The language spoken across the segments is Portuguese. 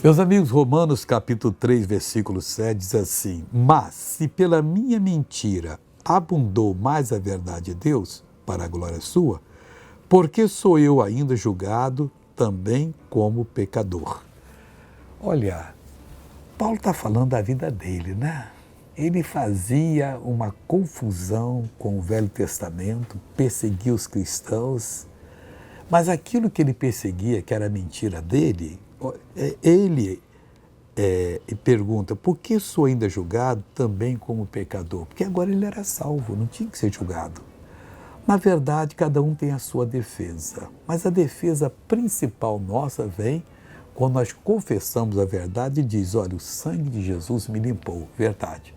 Meus amigos, Romanos capítulo 3, versículo 7 diz assim: mas se pela minha mentira abundou mais a verdade de Deus, para a glória sua, porque sou eu ainda julgado também como pecador. Olha, Paulo está falando da vida dele, né? Ele fazia uma confusão com o Velho Testamento, perseguia os cristãos, mas aquilo que ele perseguia, que era a mentira dele, ele pergunta: por que sou ainda julgado também como pecador? Porque agora ele era salvo, não tinha que ser julgado. Na verdade, cada um tem a sua defesa, mas a defesa principal nossa vem quando nós confessamos a verdade e diz: olha, o sangue de Jesus me limpou, verdade.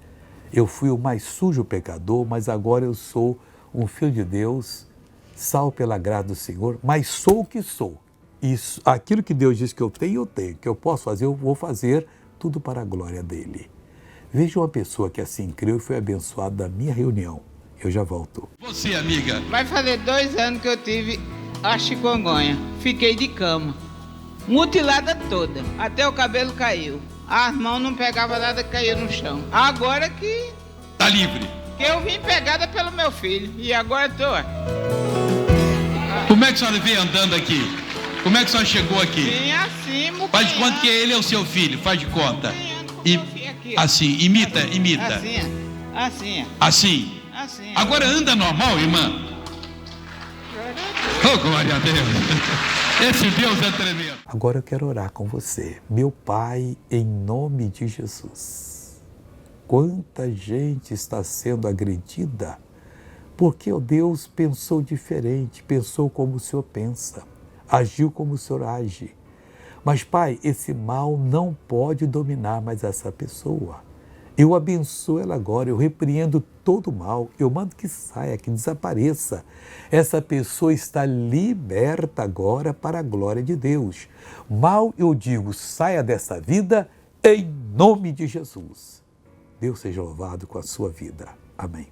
Eu fui o mais sujo pecador, mas agora eu sou um filho de Deus, salvo pela graça do Senhor, mas sou o que sou. Isso, aquilo que Deus diz que eu tenho, que eu posso fazer, eu vou fazer, tudo para a glória dele. Veja uma pessoa que assim creu e foi abençoada da minha reunião. Eu já volto. Você, amiga? Vai fazer 2 anos que eu tive a chikungunya. Fiquei de cama, mutilada toda, até o cabelo caiu. As mãos não pegavam nada, caiu no chão. Agora que... Tá livre. Que eu vim pegada pelo meu filho e agora tô... Como é que a senhora veio andando aqui? Como é que a senhora chegou aqui? Vim assim, Faz de conta que ele é o seu filho, faz de conta. E aqui, assim, imita. Assim. Assim. Agora anda normal, irmã? Oh, glória a Deus. Esse Deus é tremendo. Agora eu quero orar com você. Meu Pai, em nome de Jesus, quanta gente está sendo agredida porque o Deus pensou diferente, pensou como o Senhor pensa, agiu como o Senhor age. Mas, Pai, esse mal não pode dominar mais essa pessoa. Eu abençoo ela agora, eu repreendo todo o mal, eu mando que saia, que desapareça. Essa pessoa está liberta agora para a glória de Deus. Mal eu digo, saia dessa vida em nome de Jesus. Deus seja louvado com a sua vida. Amém.